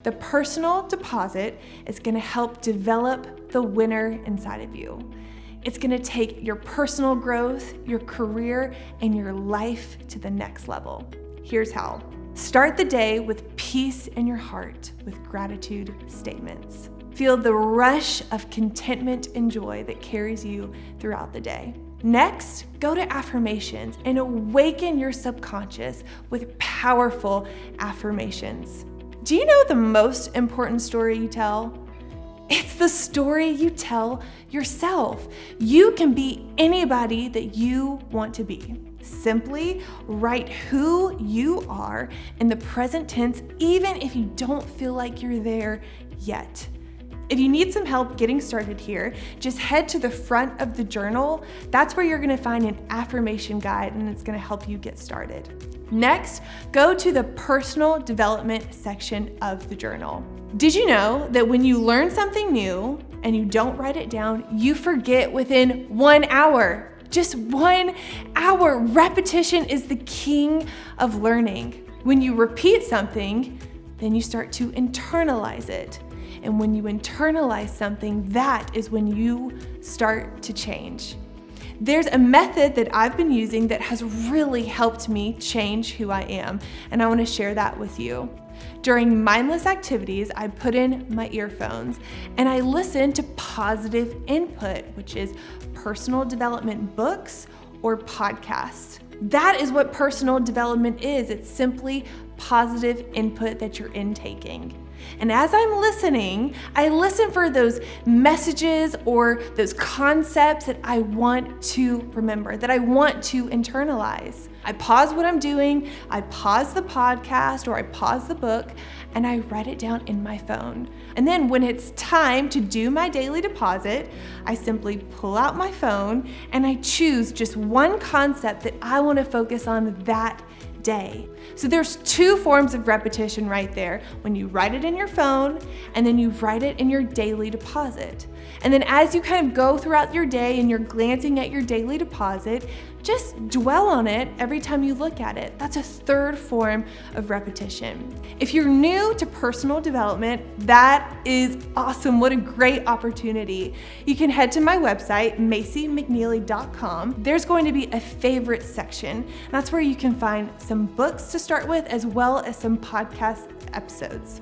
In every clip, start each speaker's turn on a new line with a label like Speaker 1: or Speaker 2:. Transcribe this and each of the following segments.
Speaker 1: The personal deposit is going to help develop the winner inside of you. It's going to take your personal growth, your career, and your life to the next level. Here's how. Start the day with peace in your heart with gratitude statements. Feel the rush of contentment and joy that carries you throughout the day. Next, go to affirmations and awaken your subconscious with powerful affirmations. Do you know the most important story you tell? It's the story you tell yourself. You can be anybody that you want to be. Simply write who you are in the present tense, even if you don't feel like you're there yet. If you need some help getting started here, just head to the front of the journal. That's where you're gonna find an affirmation guide, and it's gonna help you get started. Next, go to the personal development section of the journal. Did you know that when you learn something new and you don't write it down, you forget within 1 hour? Just 1 hour. Repetition is the king of learning. When you repeat something, then you start to internalize it. And when you internalize something, that is when you start to change. There's a method that I've been using that has really helped me change who I am, and I want to share that with you. During mindless activities, I put in my earphones and I listen to positive input, which is personal development books or podcasts. That is what personal development is. It's simply positive input that you're intaking. And as I'm listening, I listen for those messages or those concepts that I want to remember, that I want to internalize. I pause what I'm doing, I pause the podcast or I pause the book, and I write it down in my phone. And then when it's time to do my daily deposit, I simply pull out my phone and I choose just one concept that I want to focus on that day. So there's 2 forms of repetition right there. When you write it in your phone and then you write it in your daily deposit. And then as you kind of go throughout your day and you're glancing at your daily deposit, just dwell on it every time you look at it. That's a 3rd form of repetition. If you're new to personal development, that is awesome. What a great opportunity. You can head to my website, MacyMcNeely.com. There's going to be a favorite section. That's where you can find some books to start with, as well as some podcast episodes.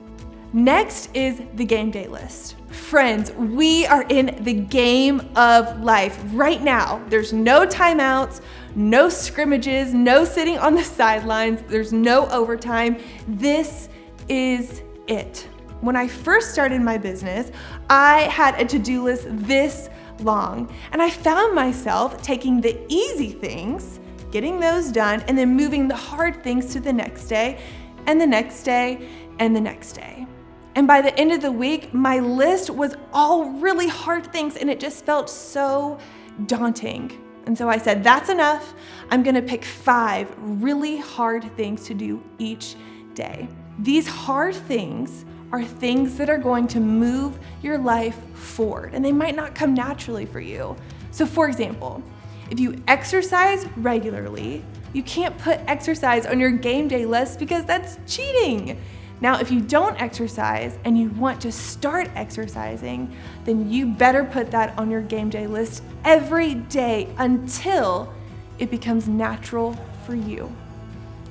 Speaker 1: Next is the game day list. Friends, we are in the game of life right now. There's no timeouts, no scrimmages, no sitting on the sidelines. There's no overtime. This is it. When I first started my business, I had a to-do list this long, and I found myself taking the easy things, getting those done, and then moving the hard things to the next day, and the next day, and the next day. And by the end of the week, my list was all really hard things, and it just felt so daunting. And so I said, that's enough. I'm gonna pick 5 really hard things to do each day. These hard things are things that are going to move your life forward, and they might not come naturally for you. So for example, if you exercise regularly, you can't put exercise on your game day list because that's cheating. Now, if you don't exercise and you want to start exercising, then you better put that on your game day list every day until it becomes natural for you.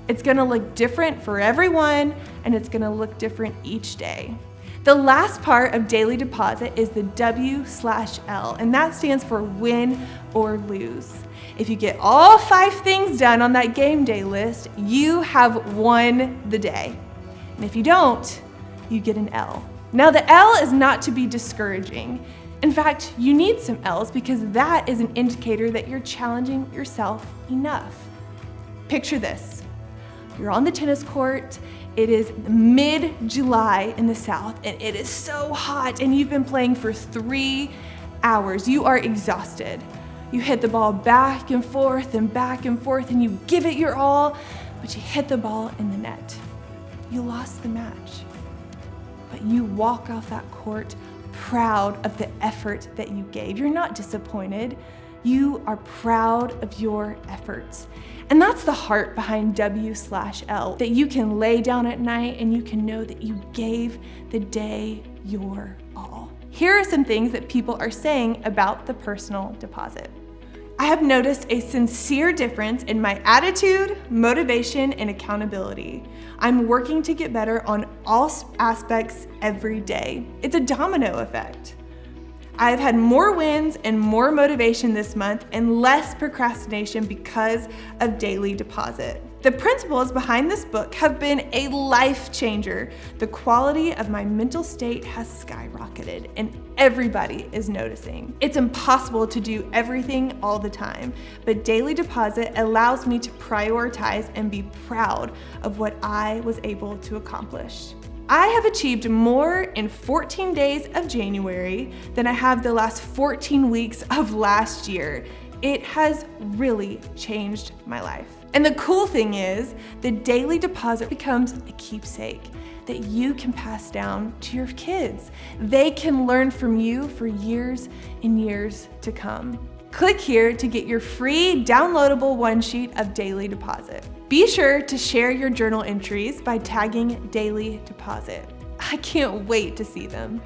Speaker 1: It's gonna look different for everyone, and it's gonna look different each day. The last part of daily deposit is the W/L, and that stands for win or lose. If you get all 5 things done on that game day list, you have won the day. And if you don't, you get an L. Now the L is not to be discouraging. In fact, you need some L's because that is an indicator that you're challenging yourself enough. Picture this. You're on the tennis court. It is mid-July in the South, and it is so hot, and you've been playing for 3 hours. You are exhausted. You hit the ball back and forth, and you give it your all, but you hit the ball in the net. You lost the match, but you walk off that court proud of the effort that you gave. You're not disappointed. You are proud of your efforts. And that's the heart behind W/L, that you can lay down at night and you can know that you gave the day your all. Here are some things that people are saying about the personal deposit. I have noticed a sincere difference in my attitude, motivation, and accountability. I'm working to get better on all aspects every day. It's a domino effect. I've had more wins and more motivation this month and less procrastination because of daily deposit. The principles behind this book have been a life changer. The quality of my mental state has skyrocketed and everybody is noticing. It's impossible to do everything all the time, but daily deposit allows me to prioritize and be proud of what I was able to accomplish. I have achieved more in 14 days of January than I have the last 14 weeks of last year. It has really changed my life. And the cool thing is, the daily deposit becomes a keepsake that you can pass down to your kids. They can learn from you for years and years to come. Click here to get your free downloadable one sheet of daily deposit. Be sure to share your journal entries by tagging daily deposit. I can't wait to see them.